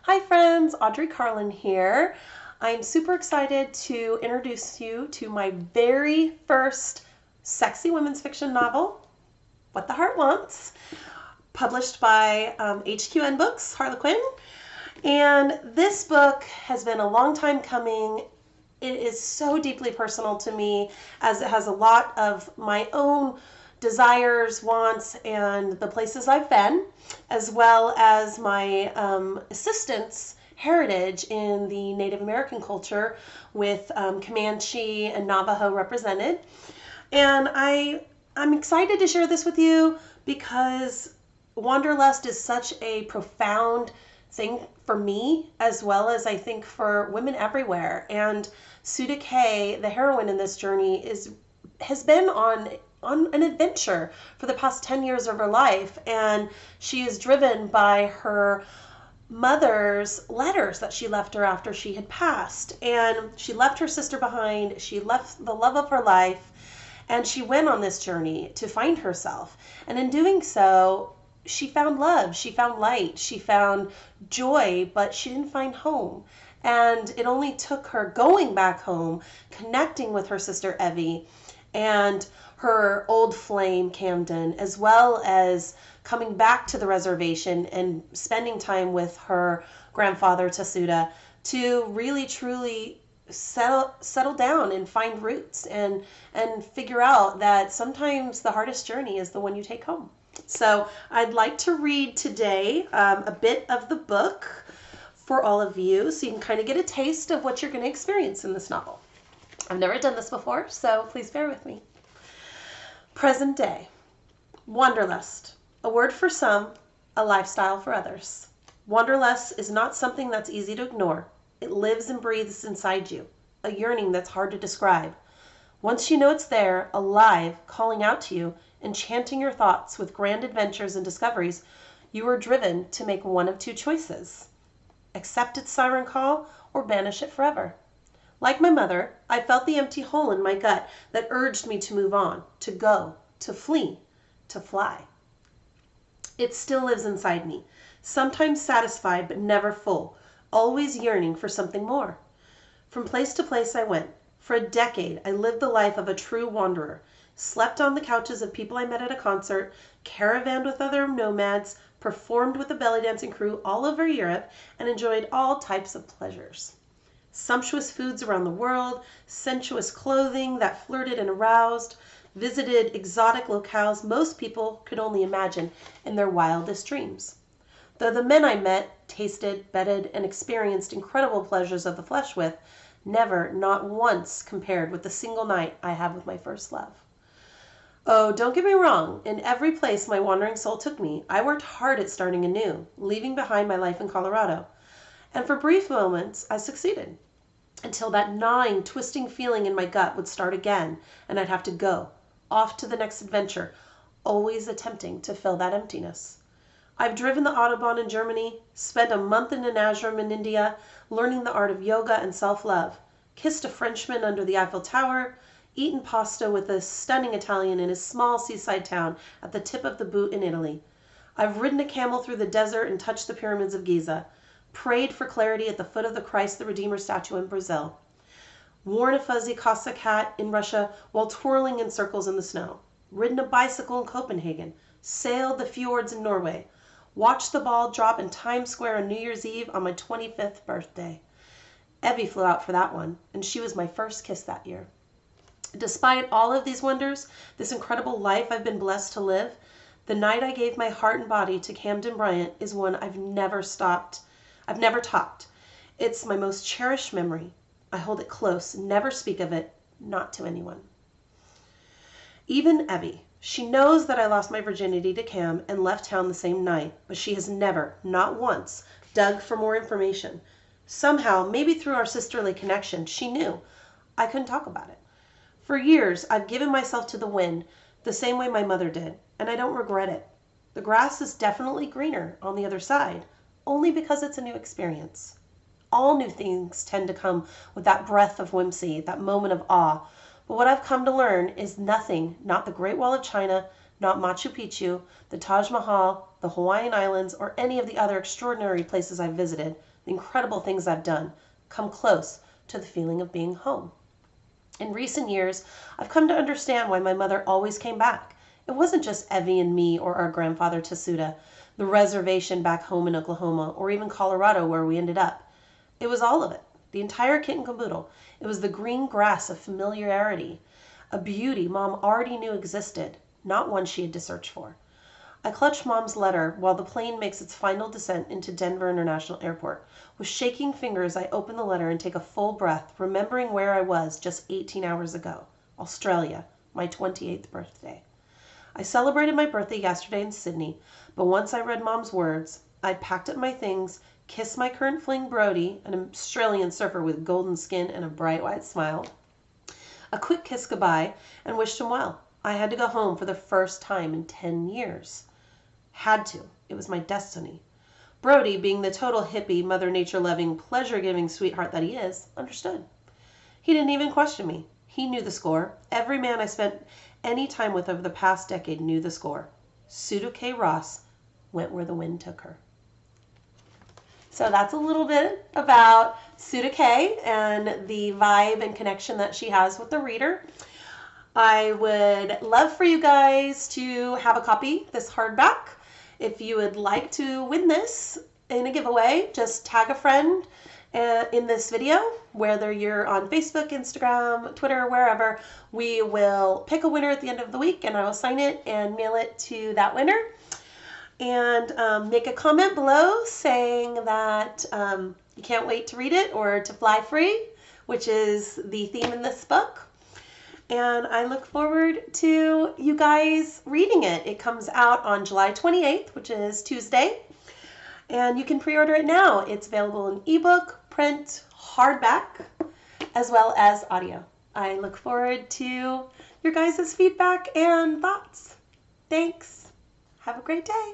Hi friends, Audrey Carlin here. I'm super excited to introduce you to my very first sexy women's fiction novel, What the Heart Wants, published by HQN Books, Harlequin. And this book has been a long time coming. It is so deeply personal to me as it has a lot of my own desires, wants, and the places I've been, as well as my assistant's heritage in the Native American culture with Comanche and Navajo represented. And I'm excited to share this with you because Wanderlust is such a profound thing for me, as well as I think for women everywhere. And Suda K, the heroine in this journey, has been on an adventure for the past 10 years of her life, and she is driven by her mother's letters that she left her after she had passed. And she left her sister behind, she left the love of her life, and she went on this journey to find herself. And in doing so, she found love, she found light, she found joy, but she didn't find home. And it only took her going back home, connecting with her sister Evie and her old flame Camden, as well as coming back to the reservation and spending time with her grandfather Tasuda to really truly settle down and find roots and figure out that sometimes the hardest journey is the one you take home. So I'd like to read today a bit of the book for all of you so you can kind of get a taste of what you're going to experience in this novel. I've never done this before, so please bear with me. Present day. Wanderlust. A word for some, a lifestyle for others. Wanderlust is not something that's easy to ignore. It lives and breathes inside you, a yearning that's hard to describe. Once you know it's there, alive, calling out to you, enchanting your thoughts with grand adventures and discoveries, you are driven to make one of two choices. Accept its siren call or banish it forever. Like my mother, I felt the empty hole in my gut that urged me to move on, to go, to flee, to fly. It still lives inside me, sometimes satisfied but never full, always yearning for something more. From place to place I went. For a decade, I lived the life of a true wanderer, slept on the couches of people I met at a concert, caravanned with other nomads, performed with a belly dancing crew all over Europe, and enjoyed all types of pleasures. Sumptuous foods around the world, sensuous clothing that flirted and aroused, visited exotic locales most people could only imagine in their wildest dreams. Though the men I met, tasted, bedded, and experienced incredible pleasures of the flesh with, never, not once, compared with the single night I had with my first love. Oh, don't get me wrong. In every place my wandering soul took me, I worked hard at starting anew, leaving behind my life in Colorado. And for brief moments, I succeeded. Until that gnawing, twisting feeling in my gut would start again, and I'd have to go, off to the next adventure, always attempting to fill that emptiness. I've driven the Autobahn in Germany, spent a month in an ashram in India, learning the art of yoga and self-love, kissed a Frenchman under the Eiffel Tower, eaten pasta with a stunning Italian in a small seaside town at the tip of the boot in Italy. I've ridden a camel through the desert and touched the pyramids of Giza, prayed for clarity at the foot of the Christ the Redeemer statue in Brazil, worn a fuzzy Cossack hat in Russia while twirling in circles in the snow, ridden a bicycle in Copenhagen, sailed the fjords in Norway, watched the ball drop in Times Square on New Year's Eve on my 25th birthday. Evie flew out for that one, and she was my first kiss that year. Despite all of these wonders, this incredible life I've been blessed to live, the night I gave my heart and body to Camden Bryant is one I've never topped. It's my most cherished memory. I hold it close, never speak of it, not to anyone. Even Evie, she knows that I lost my virginity to Cam and left town the same night, but she has never, not once, dug for more information. Somehow, maybe through our sisterly connection, she knew I couldn't talk about it. For years, I've given myself to the wind, the same way my mother did, and I don't regret it. The grass is definitely greener on the other side, only because it's a new experience. All new things tend to come with that breath of whimsy, that moment of awe. But what I've come to learn is nothing, not the Great Wall of China, not Machu Picchu, the Taj Mahal, the Hawaiian Islands, or any of the other extraordinary places I've visited, the incredible things I've done, come close to the feeling of being home. In recent years, I've come to understand why my mother always came back. It wasn't just Evie and me or our grandfather Tasuda, the reservation back home in Oklahoma, or even Colorado where we ended up. It was all of it, the entire kit and caboodle. It was the green grass of familiarity, a beauty Mom already knew existed, not one she had to search for. I clutch Mom's letter while the plane makes its final descent into Denver International Airport. With shaking fingers, I open the letter and take a full breath, remembering where I was just 18 hours ago. Australia, my 28th birthday. I celebrated my birthday yesterday in Sydney, but once I read Mom's words, I packed up my things, kissed my current fling Brody, an Australian surfer with golden skin and a bright white smile, a quick kiss goodbye, and wished him well. I had to go home for the first time in 10 years. Had to. It was my destiny. Brody, being the total hippie, Mother Nature-loving, pleasure-giving sweetheart that he is, understood. He didn't even question me. He knew the score. Every man I spent any time with over the past decade knew the score. Suda K. Ross went where the wind took her. So that's a little bit about Suda K. and the vibe and connection that she has with the reader. I would love for you guys to have a copy, this hardback. If you would like to win this in a giveaway, just tag a friend in this video, whether you're on Facebook, Instagram, Twitter, wherever. We will pick a winner at the end of the week, and I will sign it and mail it to that winner. And make a comment below saying that you can't wait to read it or to fly free, which is the theme in this book. And I look forward to you guys reading it. It comes out on July 28th, which is Tuesday. And you can pre-order it now. It's available in ebook, print, hardback, as well as audio. I look forward to your guys' feedback and thoughts. Thanks. Have a great day.